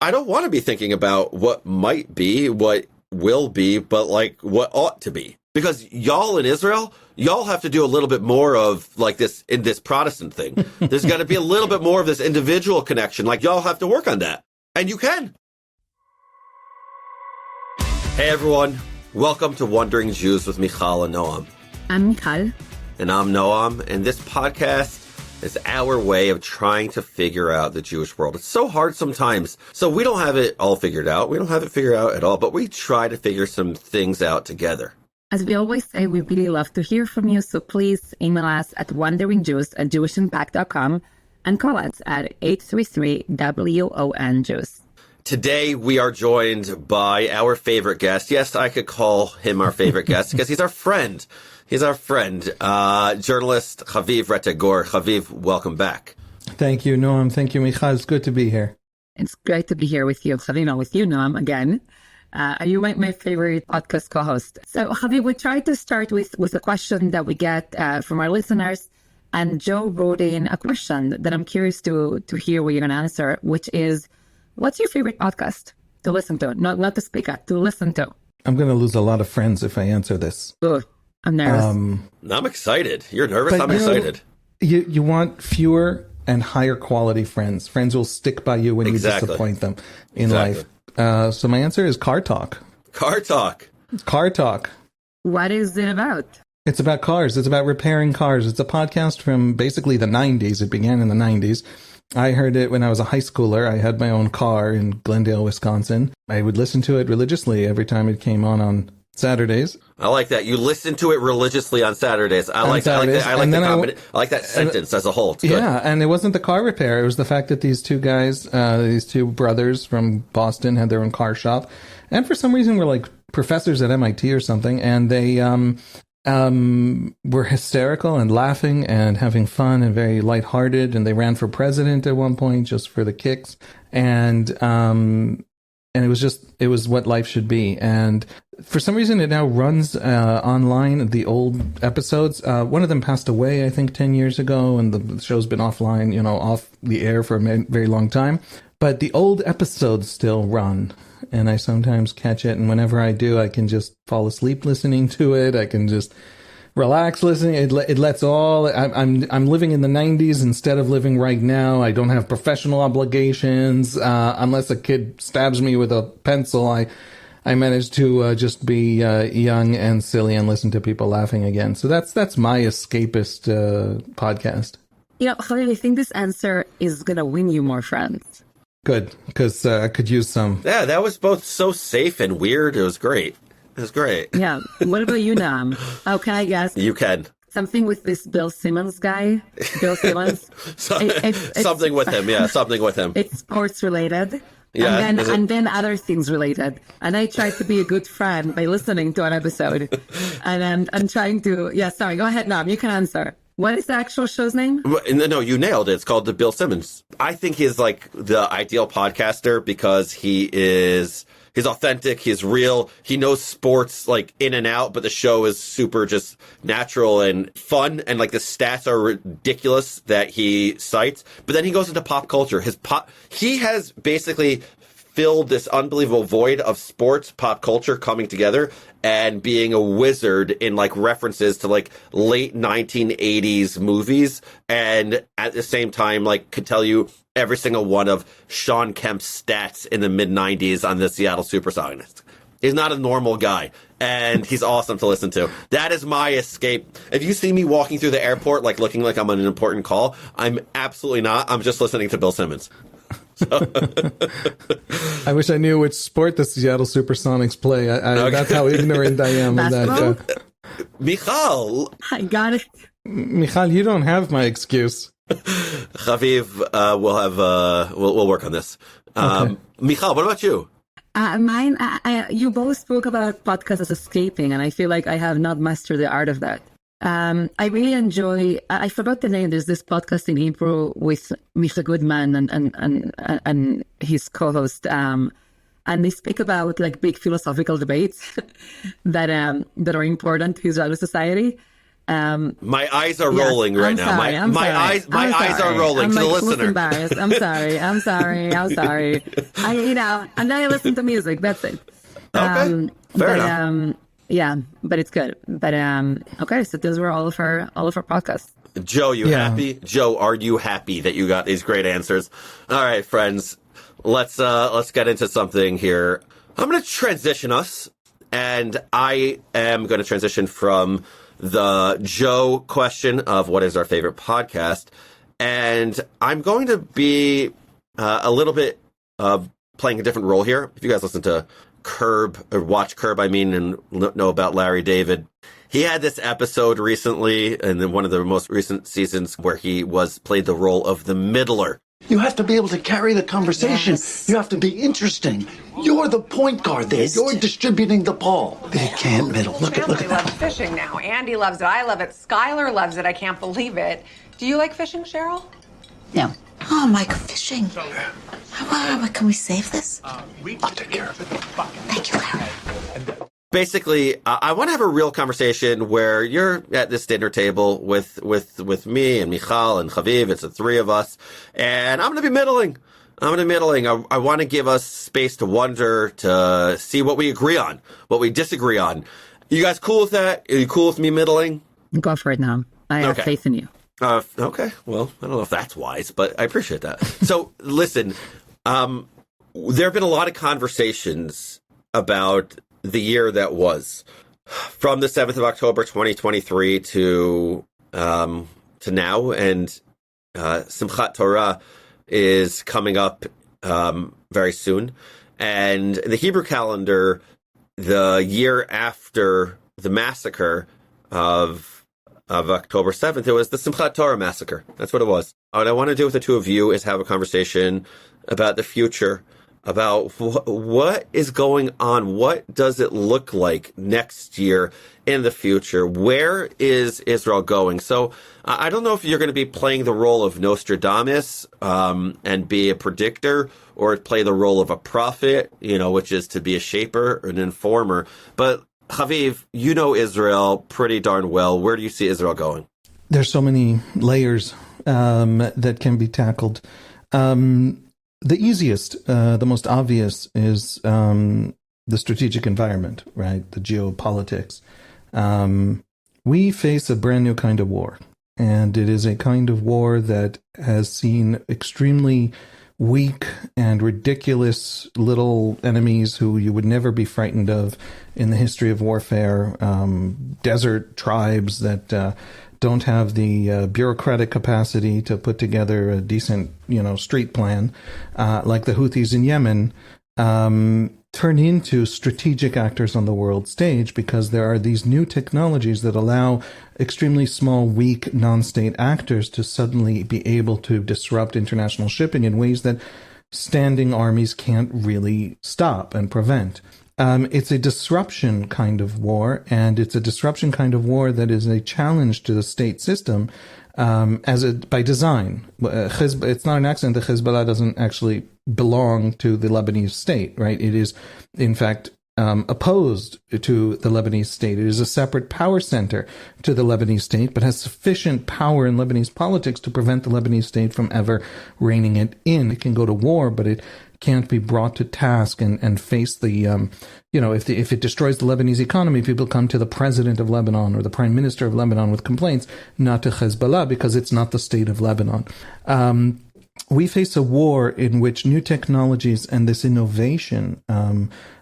I don't want to be thinking about what might be, what will be, but like what ought to be. Because y'all in Israel, y'all have to do a little bit more of like this in this Protestant thing. There's got to be a little bit more of this individual connection. Like y'all have to work on that. And you can. Hey everyone, welcome to Wandering Jews with Mijal and Noam. I'm Mijal. And I'm Noam, and this podcast is our way of trying to figure out the Jewish world. It's so hard sometimes. So we don't have it all figured out. We don't have it figured out at all, but we try to figure some things out together. As we always say, we really love to hear from you, so please email us at wanderingjews@jewishimpact.com and call us at 833-WON-JEWS. Today, we are joined by our favorite guest. Yes, I could call him our favorite guest because he's our friend. He's our friend, journalist Haviv Rettig Gur. Haviv, welcome back. Thank you, Noam. Thank you, Mijal. It's good to be here. It's great to be here with you, Haviv, with you, Noam, again. You might my favorite podcast co-host. So, Haviv, we tried to start with a question that we get from our listeners. And Joe wrote in a question that I'm curious to hear what you're going to answer, which is, what's your favorite podcast to listen to? Not to speak at, to listen to. I'm going to lose a lot of friends if I answer this. Ooh, I'm nervous. I'm excited. You're nervous? I'm excited. You want fewer and higher quality friends. Friends will stick by you when you disappoint them in life. So my answer is Car Talk. Car Talk. Car Talk. What is it about? It's about cars. It's about repairing cars. It's a podcast from basically the 90s. It began in the 90s. I heard it when I was a high schooler. I had my own car in Glendale, Wisconsin. I would listen to it religiously every time it came on Saturdays. I like that. You listen to it religiously on Saturdays. I like that. I like that sentence as a whole. It's good. Yeah, and it wasn't the car repair. It was the fact that these two guys, these two brothers from Boston, had their own car shop, and for some reason were like professors at MIT or something, and they were hysterical and laughing and having fun and very lighthearted, and they ran for president at one point just for the kicks, and it was what life should be. And for some reason, it now runs online, the old episodes. One of them passed away, I think, 10 years ago, and the show's been offline, off the air for a very long time. But the old episodes still run, and I sometimes catch it. And whenever I do, I can just fall asleep listening to it. I can just relax listening. It lets all. I'm living in the 90s instead of living right now. I don't have professional obligations unless a kid stabs me with a pencil. I managed to just be young and silly and listen to people laughing again. So that's my escapist podcast. Haviv, I think this answer is going to win you more friends. Good, because I could use some. Yeah, that was both so safe and weird. It was great. It was great. Yeah. What about you, Noam? Oh, can I guess? You can. Something with this Bill Simmons guy. Bill Simmons. Something with him. Yeah, something with him. It's sports related. Yeah, and then other things related. And I tried to be a good friend by listening to an episode. And I'm trying to... Yeah, sorry. Go ahead, Noam. You can answer. What is the actual show's name? No, you nailed it. It's called The Bill Simmons. I think he's like the ideal podcaster because he's authentic, he's real, he knows sports like in and out, but the show is super just natural and fun, and like the stats are ridiculous that he cites. But then he goes into pop culture. He has basically filled this unbelievable void of sports, pop culture coming together and being a wizard in like references to like late 1980s movies, and at the same time like could tell you every single one of Sean Kemp's stats in the mid-90s on the Seattle Supersonics. He's not a normal guy, and he's awesome to listen to. That is my escape. If you see me walking through the airport like looking like I'm on an important call, I'm absolutely not. I'm just listening to Bill Simmons. I wish I knew which sport the Seattle Supersonics play. Okay. That's how ignorant I am of that. Mijal! I got it. Mijal, you don't have my excuse. Haviv, we'll work on this. Okay. Mijal, what about you? Mine, you both spoke about podcasts as escaping, and I feel like I have not mastered the art of that. I really enjoy, I forgot the name, there's this podcast in Hebrew with Micha Goodman and his co-host, and they speak about like big philosophical debates that are important to Israeli society. My eyes are rolling right now. Sorry, My eyes are rolling to the listener. Embarrassed. I'm sorry. I'm sorry. And then I listen to music. That's it. Okay, fair enough. Yeah, but it's good. But okay, so those were all of our podcasts. Joe, you happy? Joe, are you happy that you got these great answers? All right, friends, let's get into something here. I'm going to transition us, and I am going to transition from the Joe question of what is our favorite podcast, and I'm going to be a little bit playing a different role here. If you guys listen to Curb, or watch Curb, and know about Larry David, he had this episode recently, in one of the most recent seasons, where he played the role of the middler. You have to be able to carry the conversation. Yes. You have to be interesting. You're the point guard there. You're distributing the ball. They can't middle. Look at that. Loves fishing now. Andy loves it. I love it. Skylar loves it. I can't believe it. Do you like fishing, Cheryl? No. Oh, Mike, fishing. Can we save this? I'll take care of it. Thank you, Larry. Basically, I want to have a real conversation where you're at this dinner table with me and Mijal and Haviv. It's the three of us, and I'm going to be middling. I want to give us space to wonder, to see what we agree on, what we disagree on. You guys cool with that? Are you cool with me middling? Go for it, Noam. I have faith in you. Okay. Well, I don't know if that's wise, but I appreciate that. So, listen, there have been a lot of conversations about the year that was, from the 7th of October 2023 to now, and Simchat Torah is coming up very soon, and in the Hebrew calendar, the year after the massacre of October 7th, it was the Simchat Torah massacre. That's what it was. What I want to do with the two of you is have a conversation about the future, about what is going on. What does it look like next year in the future? Where is Israel going? So I don't know if you're going to be playing the role of Nostradamus and be a predictor, or play the role of a prophet, which is to be a shaper or an informer. But Haviv, you know Israel pretty darn well. Where do you see Israel going? There's so many layers that can be tackled. The easiest, the most obvious is the strategic environment, right? The geopolitics. We face a brand new kind of war, and it is a kind of war that has seen extremely weak and ridiculous little enemies who you would never be frightened of in the history of warfare, desert tribes that don't have the bureaucratic capacity to put together a decent, street plan, like the Houthis in Yemen, turn into strategic actors on the world stage because there are these new technologies that allow extremely small, weak, non-state actors to suddenly be able to disrupt international shipping in ways that standing armies can't really stop and prevent. It's a disruption kind of war, and it's a disruption kind of war that is a challenge to the state system by design. It's not an accident that Hezbollah doesn't actually belong to the Lebanese state, right? It is, in fact, opposed to the Lebanese state. It is a separate power center to the Lebanese state, but has sufficient power in Lebanese politics to prevent the Lebanese state from ever reining it in. It can go to war, but it can't be brought to task and face the, if it destroys the Lebanese economy, people come to the president of Lebanon or the prime minister of Lebanon with complaints, not to Hezbollah, because it's not the state of Lebanon. We face a war in which new technologies and this innovation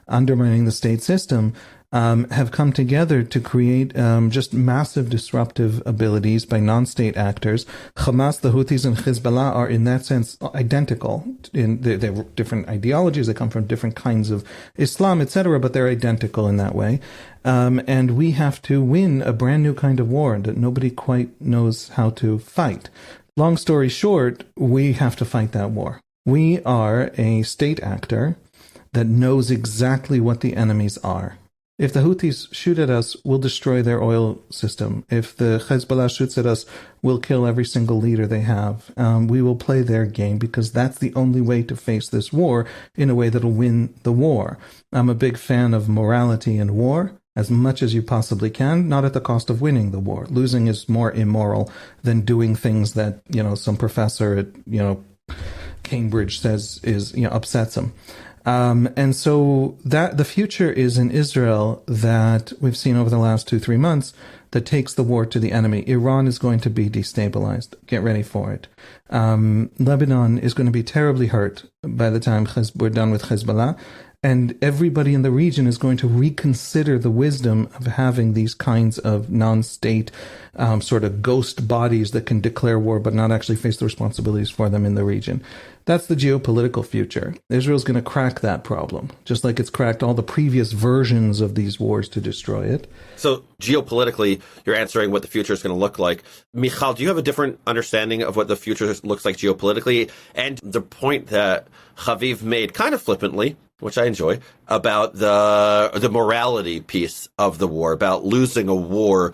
undermining the state system have come together to create just massive disruptive abilities by non-state actors. Hamas, the Houthis, and Hezbollah are in that sense identical. They're different ideologies, they come from different kinds of Islam, etc., but they're identical in that way. And we have to win a brand new kind of war that nobody quite knows how to fight. Long story short, we have to fight that war. We are a state actor that knows exactly what the enemies are. If the Houthis shoot at us, we'll destroy their oil system. If the Hezbollah shoots at us, we'll kill every single leader they have. We will play their game because that's the only way to face this war in a way that'll win the war. I'm a big fan of morality in war. as much as you possibly can, not at the cost of winning the war. Losing is more immoral than doing things that, some professor at, Cambridge says is, upsets him. And so that the future is in Israel that we've seen over the last 2-3 months that takes the war to the enemy. Iran is going to be destabilized. Get ready for it. Lebanon is going to be terribly hurt by the time we're done with Hezbollah. And everybody in the region is going to reconsider the wisdom of having these kinds of non-state sort of ghost bodies that can declare war but not actually face the responsibilities for them in the region. That's the geopolitical future. Israel's going to crack that problem, just like it's cracked all the previous versions of these wars to destroy it. So geopolitically, you're answering what the future is going to look like. Mijal, do you have a different understanding of what the future looks like geopolitically? And the point that Haviv made kind of flippantly, which I enjoy, about the morality piece of the war, about losing a war,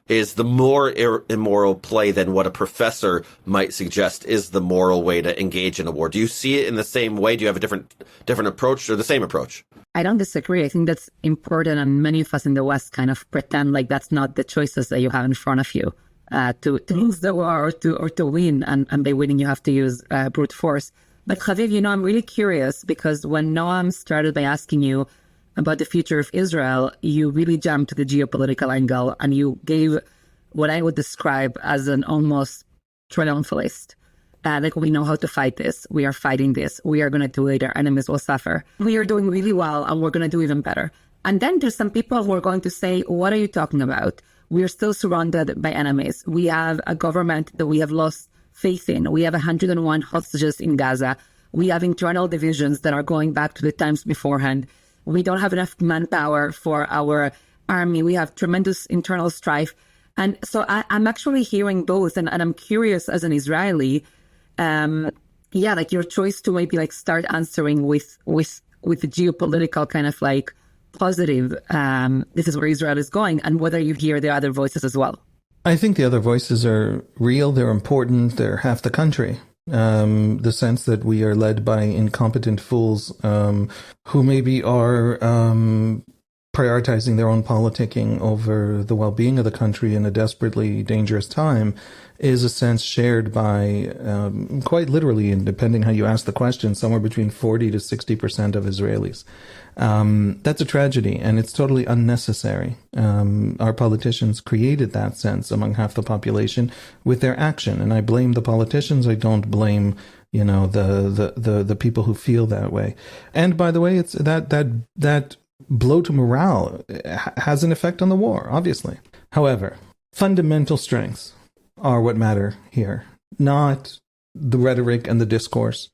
is the more immoral play than what a professor might suggest is the moral way to engage in a war. Do you see it in the same way? Do you have a different approach or the same approach? I don't disagree. I think that's important, and many of us in the West kind of pretend like that's not the choices that you have in front of you to lose the war or to win, and by winning you have to use brute force. But Haviv, I'm really curious because when Noam started by asking you about the future of Israel, you really jumped to the geopolitical angle and you gave what I would describe as an almost triumphalist. Like, we know how to fight this. We are fighting this. We are going to do it. Our enemies will suffer. We are doing really well and we're going to do even better. And then there's some people who are going to say, what are you talking about? We are still surrounded by enemies. We have a government that we have lost faith in. We have 101 hostages in Gaza. We have internal divisions that are going back to the times beforehand. We don't have enough manpower for our army. We have tremendous internal strife. And so I'm actually hearing both. And I'm curious as an Israeli, like your choice to maybe like start answering with the geopolitical kind of like positive, this is where Israel is going, and whether you hear the other voices as well. I think the other voices are real. They're important. They're half the country. The sense that we are led by incompetent fools who maybe are prioritizing their own politicking over the well-being of the country in a desperately dangerous time is a sense shared by quite literally, and depending how you ask the question, somewhere between 40 to 60% of Israelis. That's a tragedy, and it's totally unnecessary. Our politicians created that sense among half the population with their action, and I blame the politicians. I don't blame, the people who feel that way. And by the way, it's that blow to morale has an effect on the war, obviously. However, fundamental strengths are what matter here, not the rhetoric and the discourse.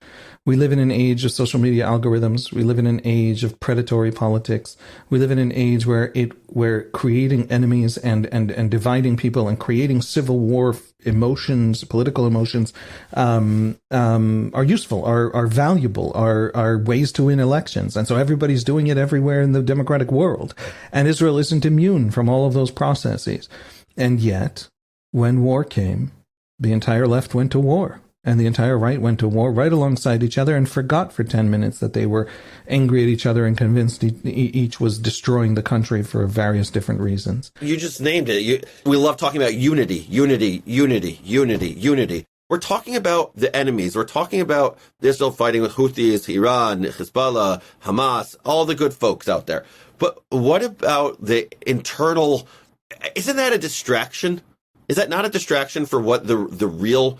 We live in an age of social media algorithms. We live in an age of predatory politics. We live in an age where creating enemies and dividing people and creating civil war emotions, political emotions, are useful, are valuable, are ways to win elections. And so everybody's doing it everywhere in the democratic world. And Israel isn't immune from all of those processes. And yet, when war came, the entire left went to war. And the entire right went to war right alongside each other and forgot for 10 minutes that they were angry at each other and convinced each was destroying the country for various different reasons. You just named it. We love talking about unity. We're talking about the enemies. We're talking about Israel fighting with Houthis, Iran, Hezbollah, Hamas, all the good folks out there. But what about the internal? Isn't that a distraction? Is that not a distraction for what the real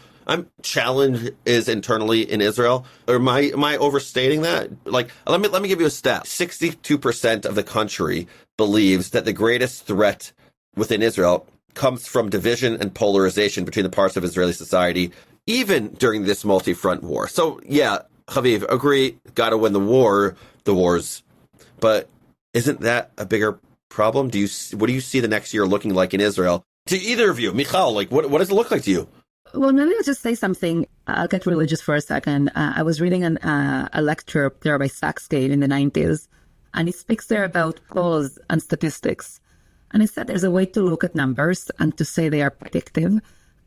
challenge is internally in Israel? Or am I overstating that? Like, let me give you a stat. 62% of the country believes that the greatest threat within Israel comes from division and polarization between the parts of Israeli society, even during this multi-front war. So, yeah, Haviv, agree, gotta win the wars. But isn't that a bigger problem? What do you see the next year looking like in Israel? To either of you, Mijal, like, what does it look like to you? Well, maybe I'll just say something. I'll get religious for a second. I was reading a lecture there by Saxgate in the 90s, and he speaks there about polls and statistics. And he said there's a way to look at numbers and to say they are predictive,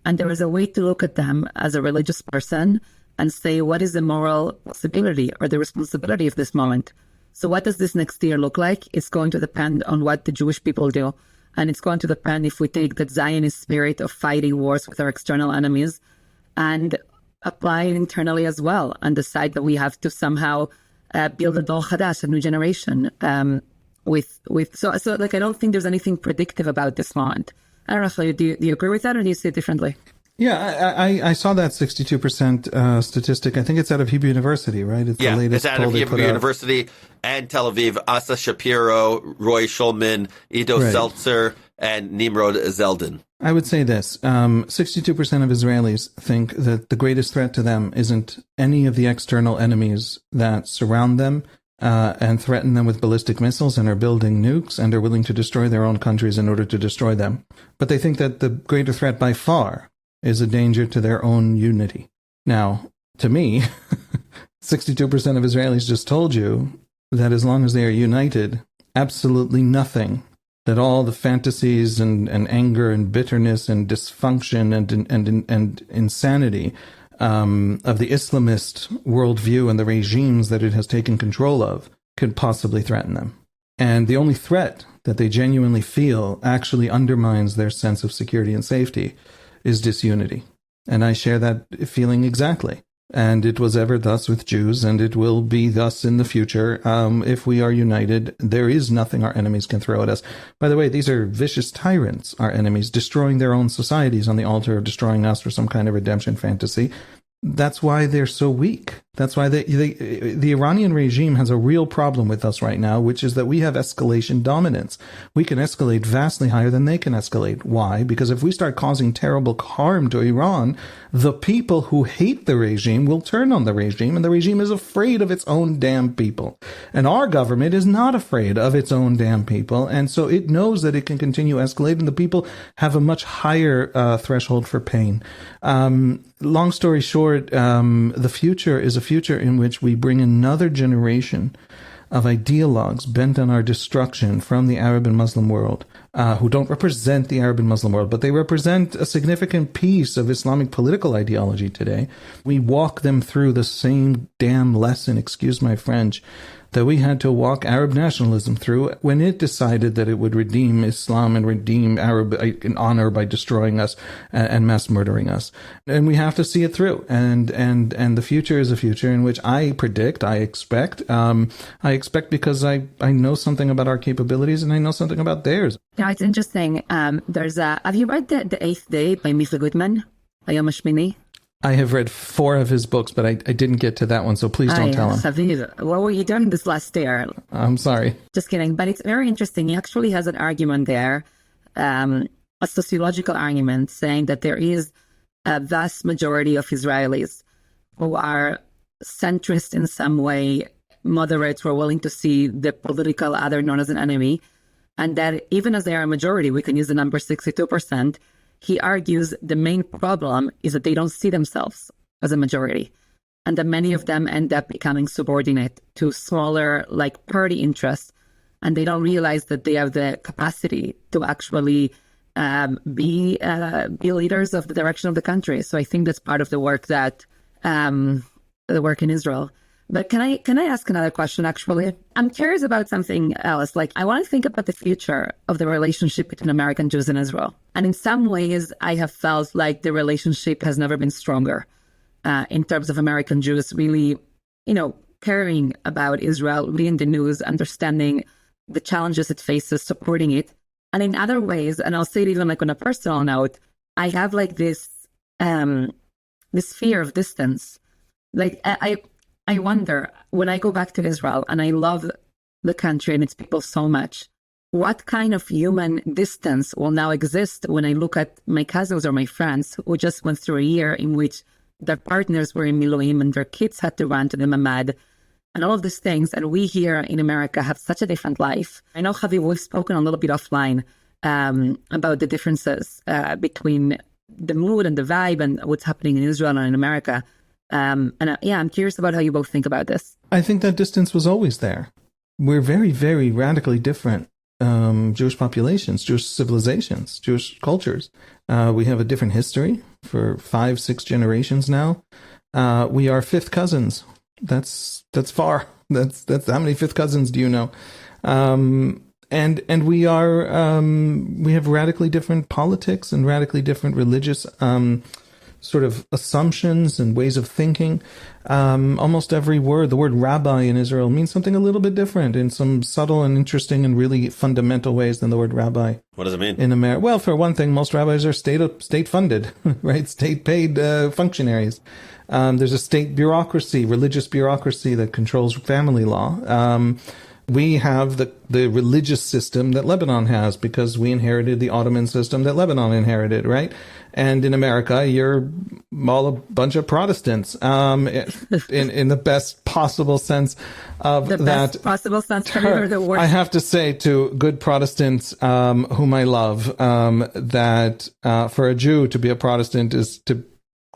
and there is a way to look at them as a religious person and say what is the moral possibility or the responsibility of this moment. So what does this next year look like? It's going to depend on what the Jewish people do. And it's going to depend if we take that Zionist spirit of fighting wars with our external enemies and apply it internally as well, and decide that we have to somehow build a Dor Chadash, a new generation. So I don't think there's anything predictive about this moment. I don't know, Chavi, do you agree with that, or do you see it differently? Yeah, I saw that 62% statistic. I think it's out of Hebrew University, right? It's the latest it's out of Hebrew University and Tel Aviv. Asa Shapiro, Roy Schulman, Ido Seltzer, and Nimrod Zeldin. I would say this. 62% of Israelis think that the greatest threat to them isn't any of the external enemies that surround them and threaten them with ballistic missiles and are building nukes and are willing to destroy their own countries in order to destroy them. But they think that the greater threat by far is a danger to their own unity. Now, to me, 62% of Israelis just told you that as long as they are united, absolutely nothing, that all the fantasies and anger and bitterness and dysfunction and insanity of the Islamist worldview and the regimes that it has taken control of could possibly threaten them. And the only threat that they genuinely feel actually undermines their sense of security and safety is disunity. And I share that feeling exactly. And it was ever thus with Jews, and it will be thus in the future. If we are united, there is nothing our enemies can throw at us. By the way, these are vicious tyrants, our enemies, destroying their own societies on the altar of destroying us for some kind of redemption fantasy. That's why they're so weak. That's why the Iranian regime has a real problem with us right now, which is that we have escalation dominance. We can escalate vastly higher than they can escalate. Why? Because if we start causing terrible harm to Iran, the people who hate the regime will turn on the regime, and the regime is afraid of its own damn people. And our government is not afraid of its own damn people, and so it knows that it can continue escalating. The people have a much higher threshold for pain. Long story short, the future is a future in which we bring another generation of ideologues bent on our destruction from the Arab and Muslim world, who don't represent the Arab and Muslim world, but they represent a significant piece of Islamic political ideology today. We walk them through the same damn lesson, excuse my French, that we had to walk Arab nationalism through when it decided that it would redeem Islam and redeem Arab in honor by destroying us and mass murdering us. And we have to see it through. And the future is a future in which I expect because I know something about our capabilities and I know something about theirs. Yeah, it's interesting. Have you read The Eighth Day by Michael Goodman? Hayom Hashmini? I have read 4 of his books, but I didn't get to that one, so please don't tell him. Haviv, what were you doing this last year? I'm sorry. Just kidding, but it's very interesting. He actually has an argument there, a sociological argument, saying that there is a vast majority of Israelis who are centrist in some way, moderates, who are willing to see the political other known as an enemy, and that even as they are a majority, we can use the number 62%, he argues the main problem is that they don't see themselves as a majority, and that many of them end up becoming subordinate to smaller, like, party interests, and they don't realize that they have the capacity to actually be leaders of the direction of the country. So I think that's part of the work that the work in Israel. But can I ask another question, actually? I'm curious about something else. Like, I want to think about the future of the relationship between American Jews and Israel. And in some ways, I have felt like the relationship has never been stronger in terms of American Jews really, caring about Israel, reading the news, understanding the challenges it faces, supporting it. And in other ways, and I'll say it even like on a personal note, I have like this fear of distance. Like, I wonder, when I go back to Israel and I love the country and its people so much, what kind of human distance will now exist when I look at my cousins or my friends who just went through a year in which their partners were in Miluim and their kids had to run to the mamad and all of these things. And we here in America have such a different life. I know, Haviv, we've spoken a little bit offline about the differences between the mood and the vibe and what's happening in Israel and in America. I'm curious about how you both think about this. I think that distance was always there. We're very, very radically different Jewish populations, Jewish civilizations, Jewish cultures. We have a different history for 5-6 generations now. We are fifth cousins. That's far. That's how many fifth cousins do you know? And we have radically different politics and radically different religious sort of assumptions and ways of thinking. Almost every word, the word rabbi in Israel means something a little bit different in some subtle and interesting and really fundamental ways than the word rabbi. What does it mean? In America? Well, for one thing, most rabbis are state funded, right? State paid functionaries. There's a state bureaucracy, religious bureaucracy that controls family law. We have the religious system that Lebanon has because we inherited the Ottoman system that Lebanon inherited, right? And in America, you're all a bunch of Protestants, in the best possible sense of The that best possible sense for the word. I have to say to good Protestants, whom I love, that for a Jew to be a Protestant is to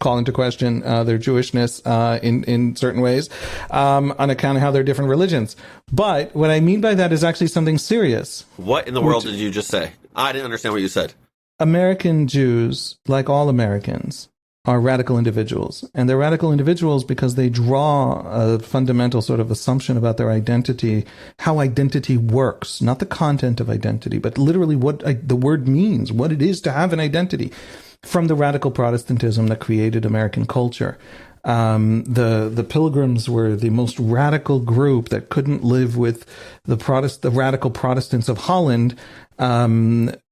call into question their Jewishness in certain ways on account of how they're different religions. But what I mean by that is actually something serious. What in the world did you just say? I didn't understand what you said. American Jews, like all Americans, are radical individuals. And they're radical individuals because they draw a fundamental sort of assumption about their identity, how identity works, not the content of identity, but literally what the word means, what it is to have an identity, from the radical Protestantism that created American culture. The Pilgrims were the most radical group that couldn't live with the radical Protestants of Holland,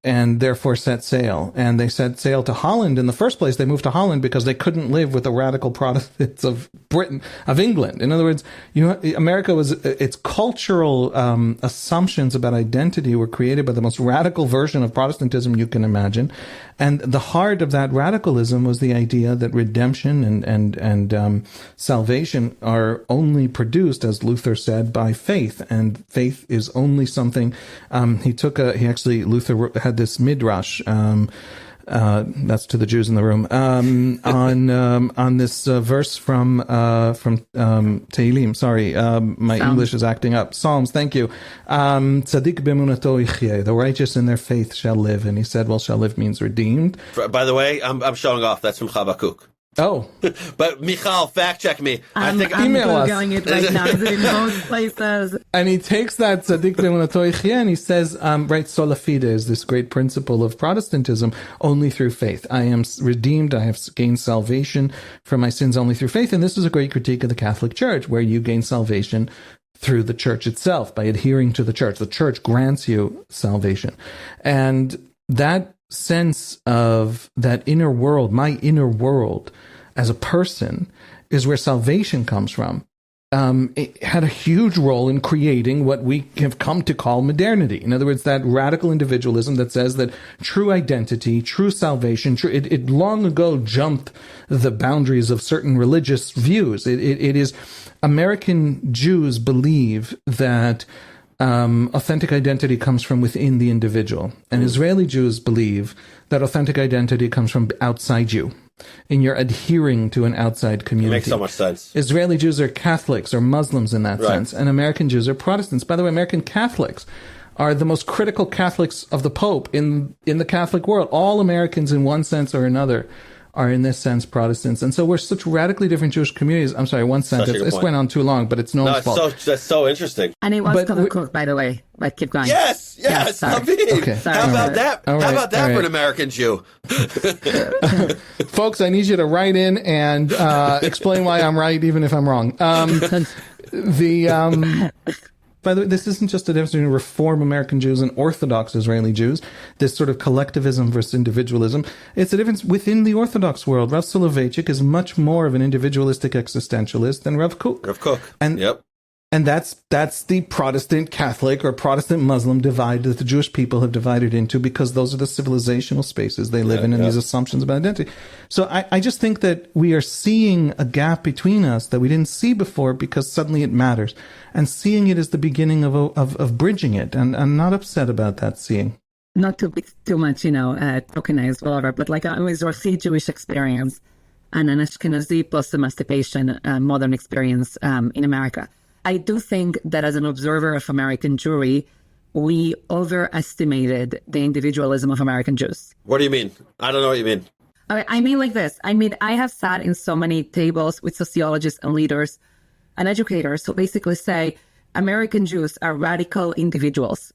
and therefore set sail. And they set sail to Holland in the first place. They moved to Holland because they couldn't live with the radical Protestants of Britain, of England. In other words, America was, its cultural assumptions about identity were created by the most radical version of Protestantism you can imagine. And the heart of that radicalism was the idea that redemption and salvation are only produced, as Luther said, by faith. And faith is only something, Luther had this midrash, that's to the Jews in the room, on this verse from Tehillim. Sorry, my English is acting up. Psalms, thank you. Tzadik b'emunato yichyeh, the righteous in their faith shall live. And he said, well, shall live means redeemed. By the way, I'm showing off. That's from Habakkuk. Oh. But Mijal, fact check me. I'm email us. Googling it right now. Is it in both places? And he takes that Tzadik b'emunato yichyeh and he says, right, sola fide is this great principle of Protestantism, only through faith. I am redeemed. I have gained salvation from my sins only through faith. And this is a great critique of the Catholic Church, where you gain salvation through the church itself, by adhering to the church. The church grants you salvation. And that sense of that inner world, my inner world as a person, is where salvation comes from. It had a huge role in creating what we have come to call modernity. In other words, that radical individualism that says that true identity, true salvation, it long ago jumped the boundaries of certain religious views. It is, American Jews believe that authentic identity comes from within the individual. And Israeli Jews believe that authentic identity comes from outside you, and you're adhering to an outside community. It makes so much sense. Israeli Jews are Catholics or Muslims in that right. sense, and American Jews are Protestants. By the way, American Catholics are the most critical Catholics of the Pope in the Catholic world. All Americans, in one sense or another, are in this sense Protestants. And so we're such radically different Jewish communities. I'm sorry, one sentence. This went on too long, but it's no one's fault. That's so interesting. And it was cooked, by the way. But keep going. Yes, Haviv. Okay. How about that? How about that for an American Jew? Folks, I need you to write in and explain why I'm right, even if I'm wrong. By the way, this isn't just a difference between Reform American Jews and Orthodox Israeli Jews, this sort of collectivism versus individualism. It's a difference within the Orthodox world. Rav Soloveitchik is much more of an individualistic existentialist than Rav Kook. And that's the Protestant Catholic or Protestant Muslim divide that the Jewish people have divided into, because those are the civilizational spaces they live in, and these assumptions about identity. So I just think that we are seeing a gap between us that we didn't see before, because suddenly it matters. And seeing it is the beginning of bridging it. And I'm not upset about that seeing. Not to be too much, tokenized, whatever, but like a Mizrahi Jewish experience and an Ashkenazi post-emancipation modern experience in America. I do think that as an observer of American Jewry, we overestimated the individualism of American Jews. What do you mean? I don't know what you mean. I mean like this. I have sat in so many tables with sociologists and leaders and educators who basically say American Jews are radical individuals.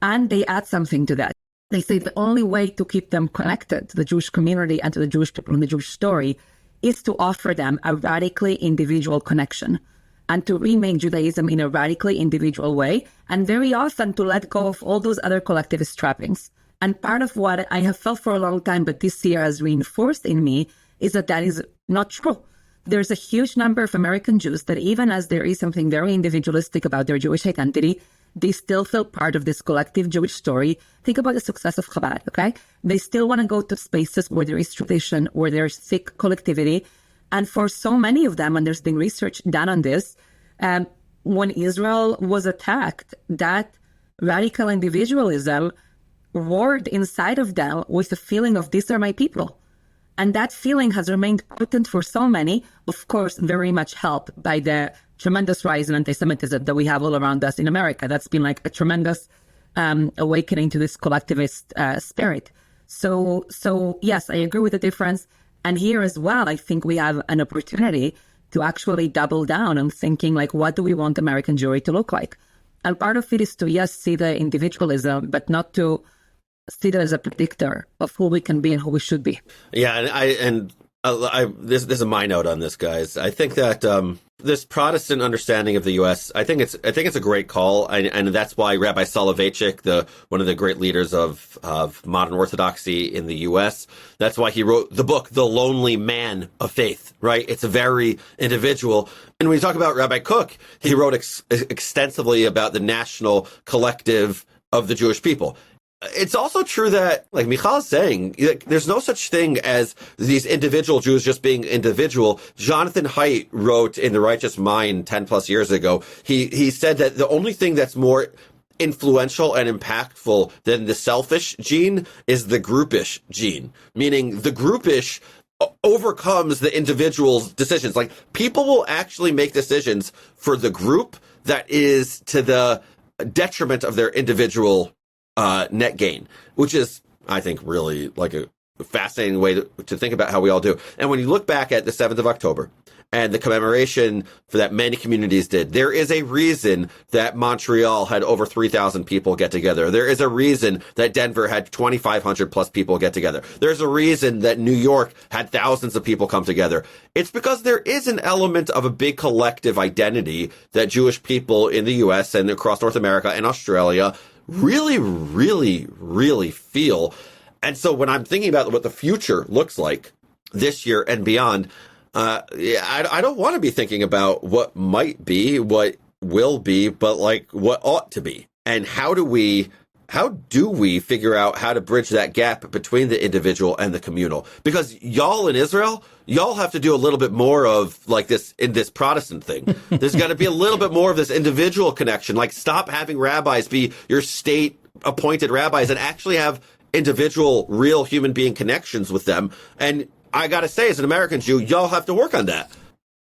And they add something to that. They say the only way to keep them connected to the Jewish community and to the Jewish people and the Jewish story is to offer them a radically individual connection and to remake Judaism in a radically individual way, and very often to let go of all those other collectivist trappings. And part of what I have felt for a long time, but this year has reinforced in me, is that that is not true. There's a huge number of American Jews that even as there is something very individualistic about their Jewish identity, they still feel part of this collective Jewish story. Think about the success of Chabad, okay? They still want to go to spaces where there is tradition, where there's thick collectivity. And for so many of them, and there's been research done on this, when Israel was attacked, that radical individualism roared inside of them with the feeling of these are my people. And that feeling has remained potent for so many, of course, very much helped by the tremendous rise in anti-Semitism that we have all around us in America. That's been like a tremendous awakening to this collectivist spirit. So yes, I agree with the difference. And here as well, I think we have an opportunity to actually double down on thinking like, what do we want American Jewry to look like? And part of it is to, yes, see the individualism, but not to see that as a predictor of who we can be and who we should be. Yeah, and this is my note on this, guys. I think that this Protestant understanding of the U.S., I think it's a great call, and that's why Rabbi Soloveitchik, one of the great leaders of modern Orthodoxy in the U.S., that's why he wrote the book, The Lonely Man of Faith, right? It's a very individual. And when you talk about Rabbi Kook, he wrote extensively about the national collective of the Jewish people. It's also true that, like Mijal is saying, there's no such thing as these individual Jews just being individual. Jonathan Haidt wrote in The Righteous Mind 10 plus years ago, he said that the only thing that's more influential and impactful than the selfish gene is the groupish gene, meaning the groupish overcomes the individual's decisions. Like, people will actually make decisions for the group that is to the detriment of their individual net gain, which is, I think, really like a fascinating way to think about how we all do. And when you look back at the 7th of October and the commemoration for that many communities did, there is a reason that Montreal had over 3,000 people get together. There is a reason that Denver had 2,500 plus people get together. There's a reason that New York had thousands of people come together. It's because there is an element of a big collective identity that Jewish people in the U.S. and across North America and Australia really, really, really feel. And so when I'm thinking about what the future looks like this year and beyond, I don't want to be thinking about what might be, what will be, but like what ought to be. And how do we figure out how to bridge that gap between the individual and the communal? Because y'all in Israel, y'all have to do a little bit more of like this in this Protestant thing. There's got to be a little bit more of this individual connection. Like, stop having rabbis be your state appointed rabbis and actually have individual, real human being connections with them. And I got to say, as an American Jew, y'all have to work on that.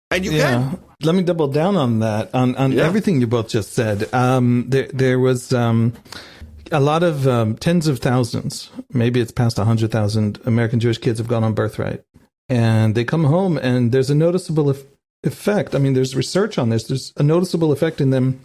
And you can. Let me double down on that, on everything you both just said. There was a lot of tens of thousands, maybe it's past 100,000 American Jewish kids have gone on birthright. And they come home and there's a noticeable effect. I mean, there's research on this. There's a noticeable effect in them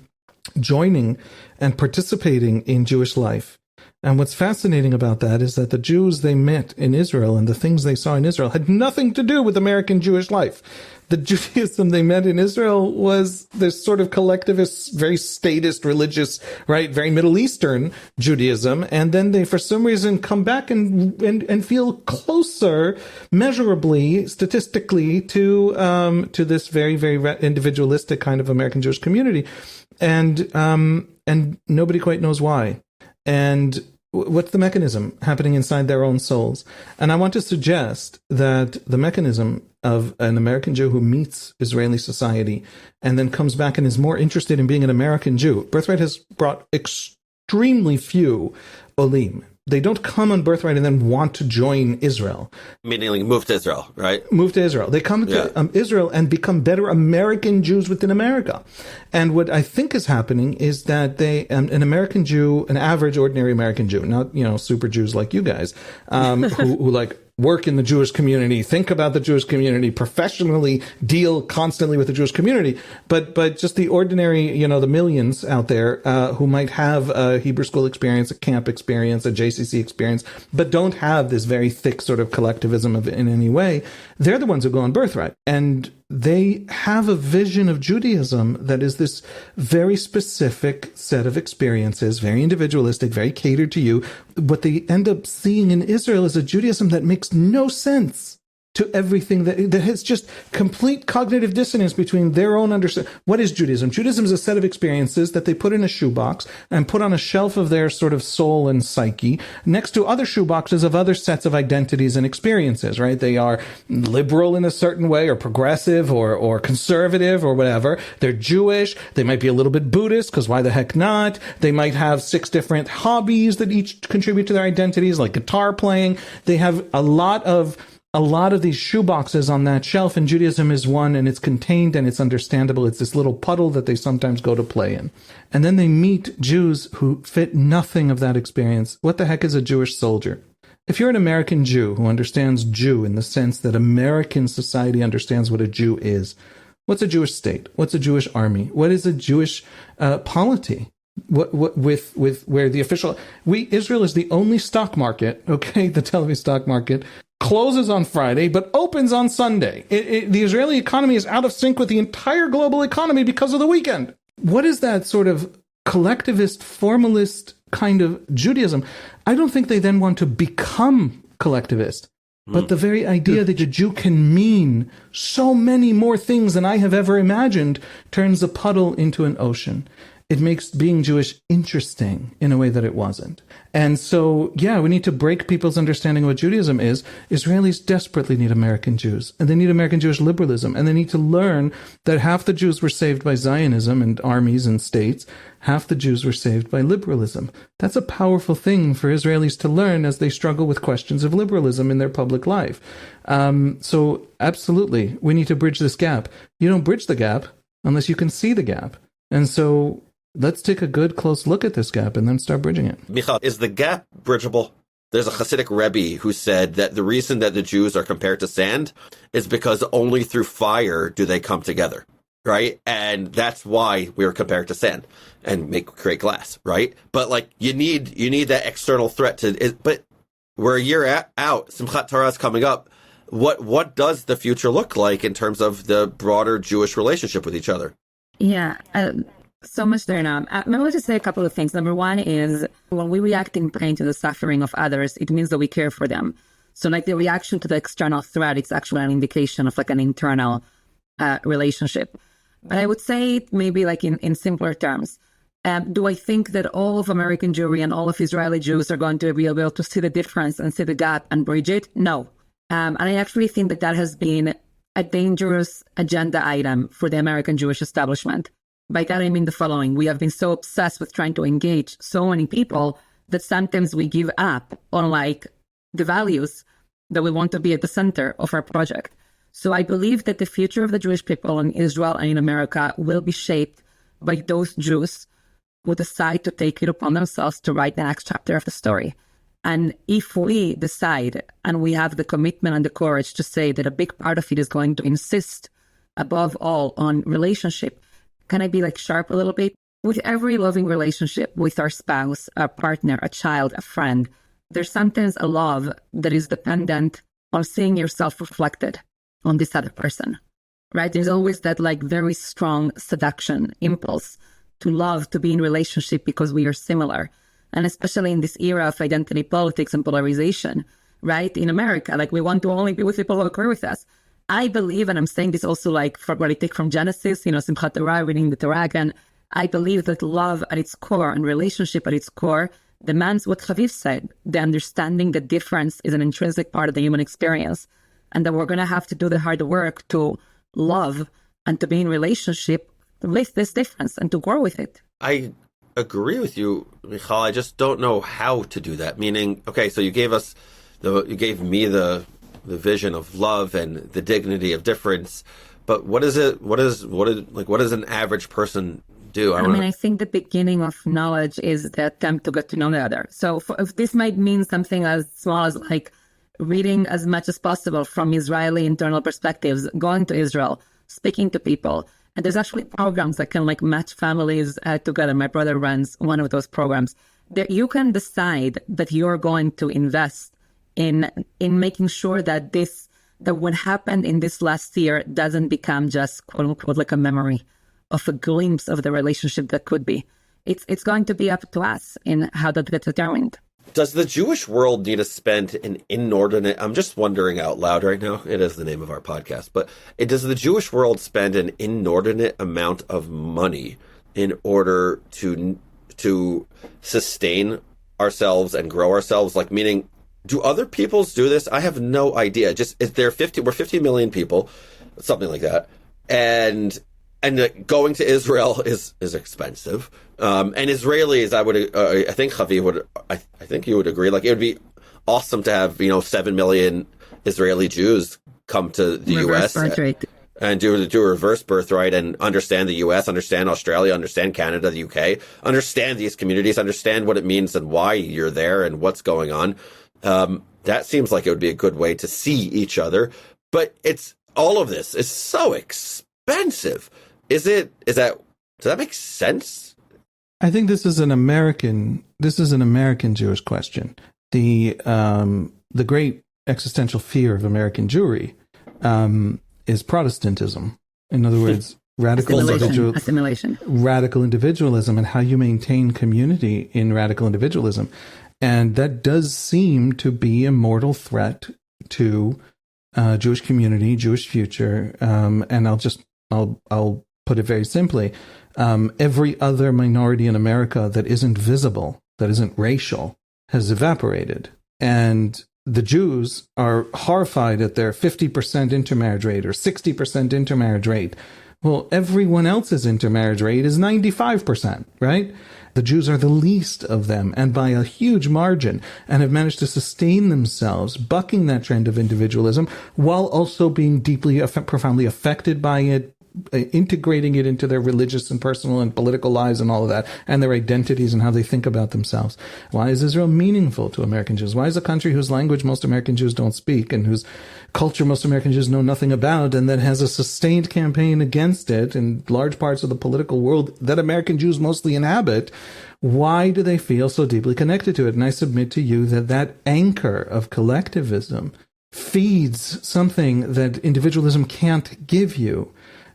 joining and participating in Jewish life. And what's fascinating about that is that the Jews they met in Israel and the things they saw in Israel had nothing to do with American Jewish life. The Judaism they met in Israel was this sort of collectivist, very statist, religious, right, very Middle Eastern Judaism. And then they, for some reason, come back and feel closer, measurably, statistically, to this very, very individualistic kind of American Jewish community. And nobody quite knows why. And what's the mechanism happening inside their own souls? And I want to suggest that the mechanism of an American Jew who meets Israeli society and then comes back and is more interested in being an American Jew. Birthright has brought extremely few olim. They don't come on birthright and then want to join Israel. Meaning like move to Israel, right? Move to Israel. They come to Israel and become better American Jews within America. And what I think is happening is that an American Jew, an average, ordinary American Jew, not, super Jews like you guys, who like work in the Jewish community, think about the Jewish community, professionally deal constantly with the Jewish community, but just the ordinary, the millions out there who might have a Hebrew school experience, a camp experience, a JCC experience, but don't have this very thick sort of collectivism in any way. They're the ones who go on birthright. And they have a vision of Judaism that is this very specific set of experiences, very individualistic, very catered to you. What they end up seeing in Israel is a Judaism that makes no sense to everything, that has just complete cognitive dissonance between their own understanding. What is Judaism? Judaism is a set of experiences that they put in a shoebox and put on a shelf of their sort of soul and psyche next to other shoeboxes of other sets of identities and experiences, right? They are liberal in a certain way, or progressive, or conservative, or whatever. They're Jewish. They might be a little bit Buddhist, because why the heck not? They might have 6 different hobbies that each contribute to their identities, like guitar playing. They have a lot of these shoeboxes on that shelf, and Judaism is one, and it's contained and it's understandable. It's this little puddle that they sometimes go to play in. And then they meet Jews who fit nothing of that experience. What the heck is a Jewish soldier? If you're an American Jew who understands Jew in the sense that American society understands what a Jew is, what's a Jewish state? What's a Jewish army? What is a Jewish polity? Where the official, Israel is the only stock market, okay, the Tel Aviv stock market, closes on Friday, but opens on Sunday. The Israeli economy is out of sync with the entire global economy because of the weekend. What is that sort of collectivist, formalist kind of Judaism? I don't think they then want to become collectivist. But the very idea that a Jew can mean so many more things than I have ever imagined turns a puddle into an ocean. It makes being Jewish interesting in a way that it wasn't. And so, yeah, we need to break people's understanding of what Judaism is. Israelis desperately need American Jews, and they need American Jewish liberalism, and they need to learn that half the Jews were saved by Zionism and armies and states, half the Jews were saved by liberalism. That's a powerful thing for Israelis to learn as they struggle with questions of liberalism in their public life. So, absolutely, we need to bridge this gap. You don't bridge the gap unless you can see the gap. And so, let's take a good close look at this gap and then start bridging it. Mijal, is the gap bridgeable? There's a Hasidic Rebbe who said that the reason that the Jews are compared to sand is because only through fire do they come together, right? And that's why we're compared to sand and create glass, right? But you need that external threat but we're a year out. Simchat Torah is coming up. What does the future look like in terms of the broader Jewish relationship with each other? Yeah. So much there now. I want to say a couple of things. Number one is when we react in pain to the suffering of others, it means that we care for them. So the reaction to the external threat, it's actually an indication of an internal relationship. But I would say maybe in simpler terms, do I think that all of American Jewry and all of Israeli Jews are going to be able to see the difference and see the gap and bridge it? No. And I actually think that has been a dangerous agenda item for the American Jewish establishment. By that, I mean the following. We have been so obsessed with trying to engage so many people that sometimes we give up on the values that we want to be at the center of our project. So I believe that the future of the Jewish people in Israel and in America will be shaped by those Jews who decide to take it upon themselves to write the next chapter of the story. And if we decide and we have the commitment and the courage to say that a big part of it is going to insist above all on relationship, can I be sharp a little bit? With every loving relationship with our spouse, a partner, a child, a friend, there's sometimes a love that is dependent on seeing yourself reflected on this other person, right? There's always that very strong seduction impulse to love, to be in relationship because we are similar. And especially in this era of identity politics and polarization, right? In America, we want to only be with people who agree with us. I believe, and I'm saying this also for what I take from Genesis, Simchat Torah, reading the Torah again, I believe that love at its core and relationship at its core demands what Haviv said, the understanding that difference is an intrinsic part of the human experience, and that we're going to have to do the hard work to love and to be in relationship with this difference and to grow with it. I agree with you, Mijal. I just don't know how to do that. Meaning, okay, so you gave me the vision of love and the dignity of difference, but what does an average person do? I think the beginning of knowledge is the attempt to get to know the other. So if this might mean something as small as reading as much as possible from Israeli internal perspectives, going to Israel, speaking to people. And there's actually programs that can match families together. My brother runs one of those programs that you can decide that you're going to invest in making sure that what happened in this last year doesn't become just quote unquote like a memory of a glimpse of the relationship that could be. It's going to be up to us in how that gets determined. Does the Jewish world need to spend an inordinate, I'm just wondering out loud right now, it is the name of our podcast, but does the Jewish world spend an inordinate amount of money in order to sustain ourselves and grow ourselves? Like, meaning, do other peoples do this? I have no idea. Just, we're 50 million people, something like that. And going to Israel is expensive. And Israelis, I think Haviv I think you would agree. Like, it would be awesome to have, 7 million Israeli Jews come to the U.S. and do a reverse birthright and understand the U.S., understand Australia, understand Canada, the U.K., understand these communities, understand what it means and why you're there and what's going on. That seems like it would be a good way to see each other. But all of this is so expensive. Does that make sense? I think this is an American Jewish question. The great existential fear of American Jewry is Protestantism. In other words, radical individualism, and how you maintain community in radical individualism. And that does seem to be a mortal threat to Jewish community, Jewish future. And I'll put it very simply. Every other minority in America that isn't visible, that isn't racial, has evaporated. And the Jews are horrified at their 50% intermarriage rate or 60% intermarriage rate. Well, everyone else's intermarriage rate is 95%, right? The Jews are the least of them, and by a huge margin, and have managed to sustain themselves, bucking that trend of individualism, while also being deeply, profoundly affected by it, integrating it into their religious and personal and political lives and all of that, and their identities and how they think about themselves. Why is Israel meaningful to American Jews? Why is a country whose language most American Jews don't speak and whose culture most American Jews know nothing about, and that has a sustained campaign against it in large parts of the political world that American Jews mostly inhabit, why do they feel so deeply connected to it? And I submit to you that anchor of collectivism feeds something that individualism can't give you.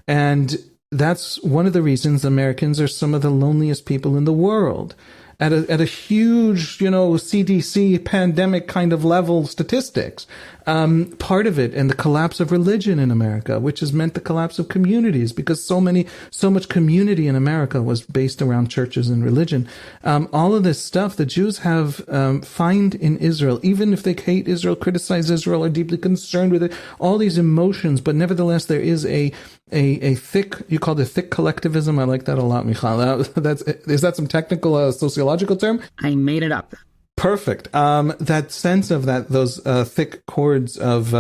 And that's one of the reasons Americans are some of the loneliest people in the world. At a huge, CDC pandemic kind of level statistics. Part of it, and the collapse of religion in America, which has meant the collapse of communities, because so much community in America was based around churches and religion. All of this stuff the Jews have find in Israel, even if they hate Israel, criticize Israel, are deeply concerned with it, all these emotions, but nevertheless there is a thick, you called it thick collectivism. I like that a lot, Mijal. Is that some technical sociological term? I made it up. Perfect. That sense of those thick cords of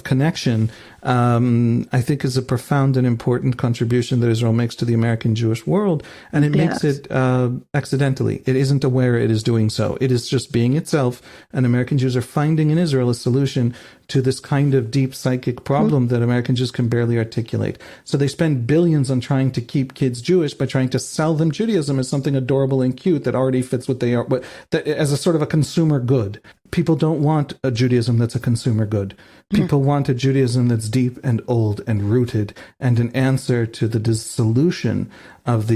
connection, I think is a profound and important contribution that Israel makes to the American Jewish world, and it makes it accidentally. It isn't aware it is doing so. It is just being itself, and American Jews are finding in Israel a solution to this kind of deep psychic problem that American Jews can barely articulate. So they spend billions on trying to keep kids Jewish by trying to sell them Judaism as something adorable and cute that already fits what they are, as a sort of a consumer good. People don't want a Judaism that's a consumer good. People want a Judaism that's deep and old and rooted, and an answer to the dissolution of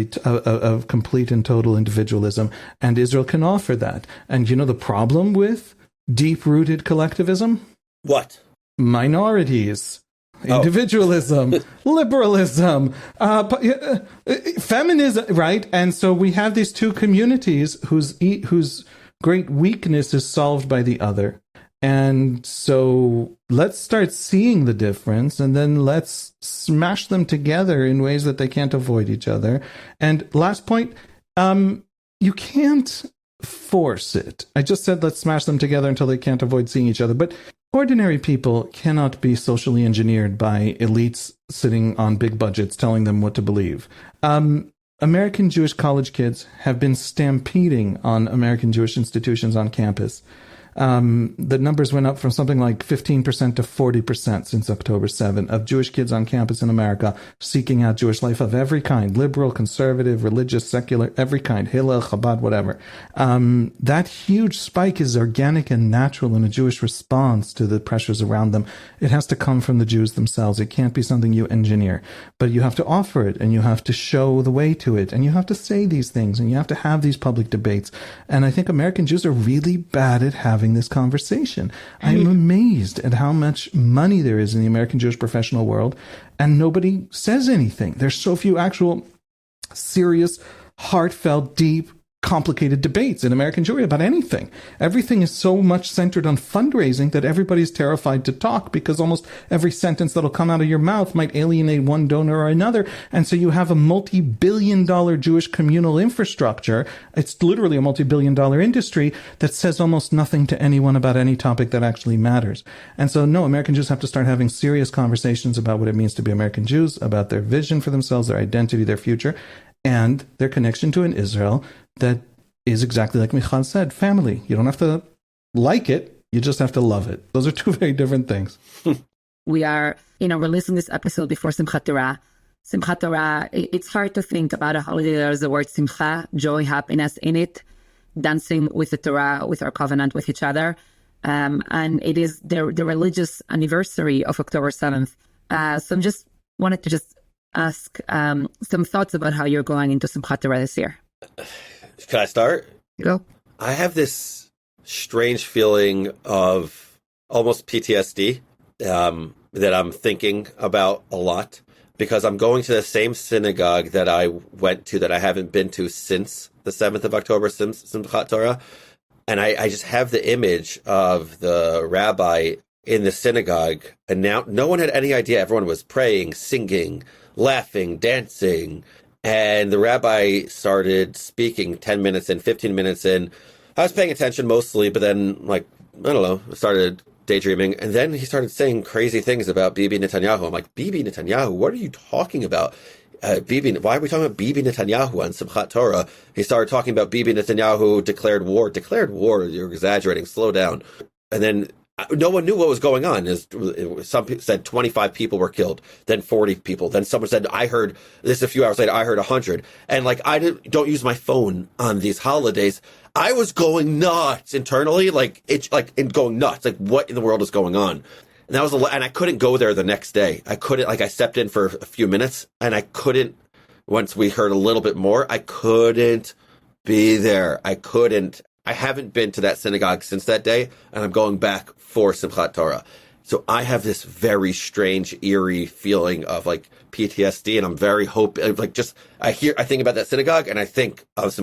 complete and total individualism. And Israel can offer that. And the problem with deep-rooted collectivism? What? Minorities. Individualism, liberalism, feminism, right? And so we have these two communities whose great weakness is solved by the other. And so let's start seeing the difference, and then let's smash them together in ways that they can't avoid each other. And last point, you can't force it. I just said let's smash them together until they can't avoid seeing each other. But ordinary people cannot be socially engineered by elites sitting on big budgets telling them what to believe. American Jewish college kids have been stampeding on American Jewish institutions on campus. The numbers went up from something like 15% to 40% since October 7 of Jewish kids on campus in America seeking out Jewish life of every kind, liberal, conservative, religious, secular, every kind, Hillel, Chabad, whatever. That huge spike is organic and natural in a Jewish response to the pressures around them. It has to come from the Jews themselves. It can't be something you engineer, but you have to offer it and you have to show the way to it and you have to say these things and you have to have these public debates. And I think American Jews are really bad at having this conversation. I'm amazed at how much money there is in the American Jewish professional world and nobody says anything. There's so few actual serious, heartfelt, deep, complicated debates in American Jewry about anything. Everything is so much centered on fundraising that everybody's terrified to talk because almost every sentence that'll come out of your mouth might alienate one donor or another. And so you have a multi-billion-dollar Jewish communal infrastructure. It's literally a multi-billion-dollar industry that says almost nothing to anyone about any topic that actually matters. And so, no, American Jews have to start having serious conversations about what it means to be American Jews, about their vision for themselves, their identity, their future, and their connection to an Israel that is exactly like Mijal said, family. You don't have to like it, you just have to love it. Those are two very different things. We are, releasing this episode before Simchat Torah. Simchat Torah, it's hard to think about a holiday that has the word simcha, joy, happiness in it, dancing with the Torah, with our covenant with each other. And it is the religious anniversary of October 7th. So I just wanted to ask some thoughts about how you're going into Simchat Torah this year. Can I start? Go. I have this strange feeling of almost PTSD that I'm thinking about a lot because I'm going to the same synagogue that I went to that I haven't been to since the 7th of October, Simchat Torah. And I just have the image of the rabbi in the synagogue. And now no one had any idea. Everyone was praying, singing, laughing, dancing. And the rabbi started speaking 10 minutes in, 15 minutes in. I was paying attention mostly, but then, I don't know, started daydreaming. And then he started saying crazy things about Bibi Netanyahu. I'm like, Bibi Netanyahu? What are you talking about? Why are we talking about Bibi Netanyahu on Simchat Torah? He started talking about Bibi Netanyahu declared war. Declared war? You're exaggerating. Slow down. And then no one knew what was going on. Some people said 25 people were killed, then 40 people. Then someone said, I heard this a few hours later, I heard 100. And I don't use my phone on these holidays. I was going nuts internally, going nuts. What in the world is going on? And that was and I couldn't go there the next day. I couldn't, I stepped in for a few minutes and I couldn't, once we heard a little bit more, I couldn't be there. I haven't been to that synagogue since that day, and I'm going back for Simchat Torah. So I have this very strange, eerie feeling of PTSD, and I'm very I think about that synagogue, and I think of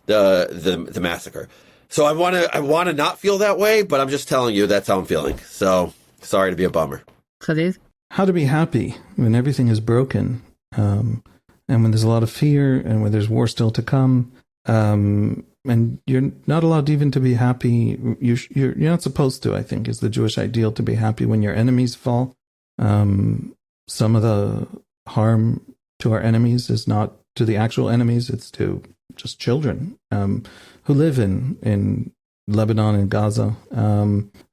the massacre. So I want to not feel that way, but I'm just telling you that's how I'm feeling. So sorry to be a bummer. Haviv? How to be happy when everything is broken, and when there's a lot of fear, and when there's war still to come. And you're not allowed even to be happy. You're not supposed to, I think, is the Jewish ideal, to be happy when your enemies fall. Some of the harm to our enemies is not to the actual enemies, it's to just children who live in Lebanon and Gaza.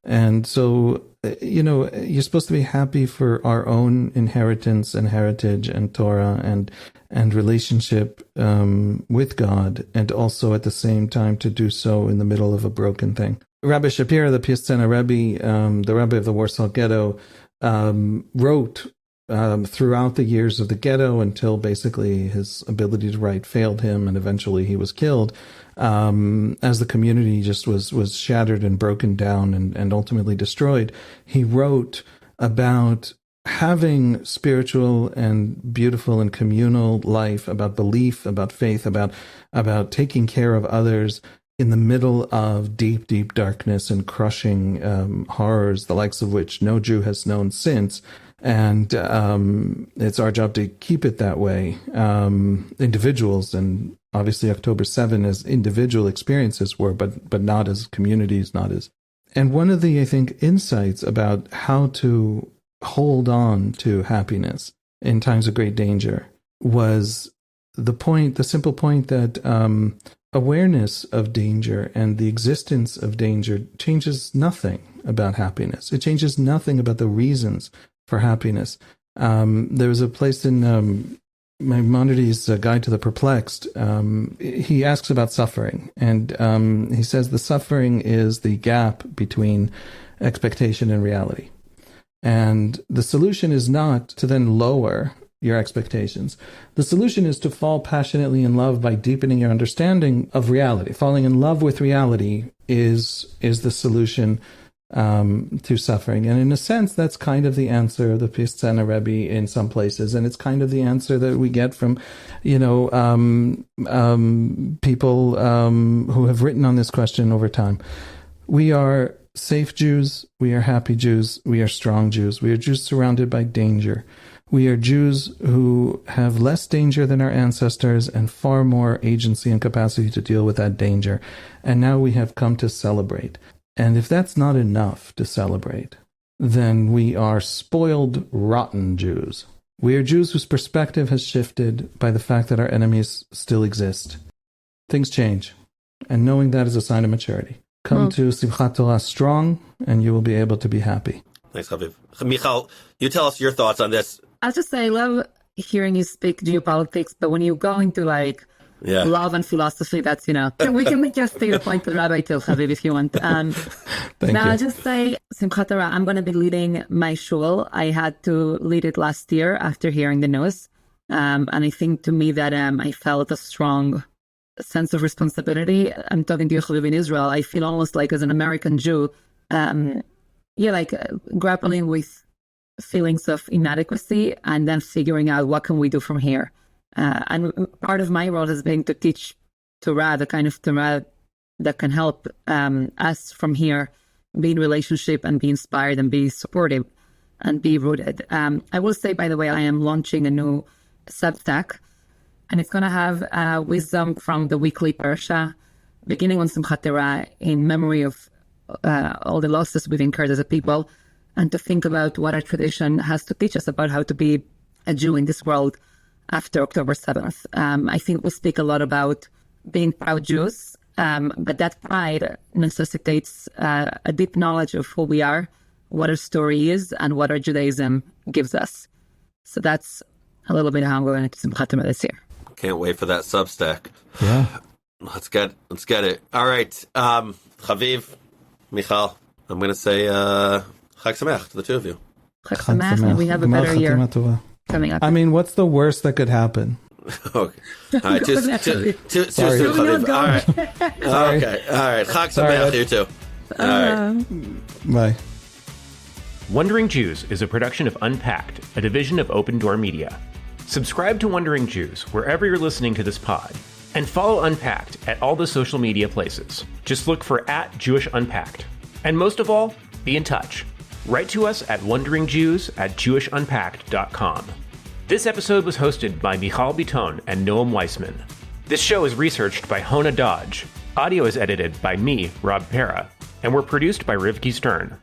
And so, you're supposed to be happy for our own inheritance and heritage and Torah and relationship with God, and also at the same time to do so in the middle of a broken thing. Rabbi Shapira, the Piaseczna Rebbe, the Rebbe of the Warsaw Ghetto, wrote throughout the years of the ghetto until basically his ability to write failed him, and eventually he was killed, as the community just was shattered and broken down and ultimately destroyed. He wrote about having spiritual and beautiful and communal life, about belief, about faith, about taking care of others in the middle of deep, deep darkness and crushing horrors, the likes of which no Jew has known since. And it's our job to keep it that way. Individuals, and obviously October 7 as individual experiences were, but not as communities, not as. And one of the, I think, insights about how to hold on to happiness in times of great danger was the simple point that awareness of danger and the existence of danger changes nothing about happiness. It changes nothing about the reasons for happiness. There was a place in Maimonides' Guide to the Perplexed. He asks about suffering, and he says the suffering is the gap between expectation and reality. And the solution is not to then lower your expectations. The solution is to fall passionately in love by deepening your understanding of reality. Falling in love with reality is the solution to suffering. And in a sense, that's kind of the answer of the Piscina Rebbe in some places. And it's kind of the answer that we get from, people who have written on this question over time. We are safe Jews. We are happy Jews. We are strong Jews. We are Jews surrounded by danger. We are Jews who have less danger than our ancestors and far more agency and capacity to deal with that danger. And now we have come to celebrate. And if that's not enough to celebrate, then we are spoiled, rotten Jews. We are Jews whose perspective has shifted by the fact that our enemies still exist. Things change. And knowing that is a sign of maturity. Come to Simchat Torah strong, and you will be able to be happy. Thanks, Haviv. Mijal, you tell us your thoughts on this. I'll just say I love hearing you speak geopolitics, but when you go into love and philosophy, that's, we can just take a point to Rabbi till Haviv if you want. Thank you. I'll just say, Simchat Torah, I'm going to be leading my shul. I had to lead it last year after hearing the news. And I think to me that I felt a strong sense of responsibility. I'm talking to you, Haviv, in Israel. I feel almost like as an American Jew, grappling with feelings of inadequacy and then figuring out what can we do from here. And part of my role has been to teach Torah, the kind of Torah that can help us from here be in relationship and be inspired and be supportive and be rooted. I will say, by the way, I am launching a new Substack, and it's going to have wisdom from the weekly parasha, beginning on Simchat Torah, in memory of all the losses we've incurred as a people, and to think about what our tradition has to teach us about how to be a Jew in this world after October 7th. I think we speak a lot about being proud Jews, but that pride necessitates a deep knowledge of who we are, what our story is, and what our Judaism gives us. So that's a little bit how I'm going to Simchat Torah this year. Can't wait for that Substack. Yeah. Let's get it. All right. Haviv, Mijal, I'm going to say Chag Sameach to the two of you. Chag Sameach, and we have a better year coming up. I mean, what's the worst that could happen? Okay. All right. Too soon, Haviv. All right. Okay. All right. Chag Sameach, you too. All right. Bye. Wandering Jews is a production of Unpacked, a division of OpenDor Media. Subscribe to Wandering Jews wherever you're listening to this pod, and follow Unpacked at all the social media places. Just look for @JewishUnpacked. And most of all, be in touch. Write to us at wonderingjews@jewishunpacked.com. This episode was hosted by Michal Bitton and Noam Weissman. This show is researched by Hona Dodge. Audio is edited by me, Rob Pera, and we're produced by Rivki Stern.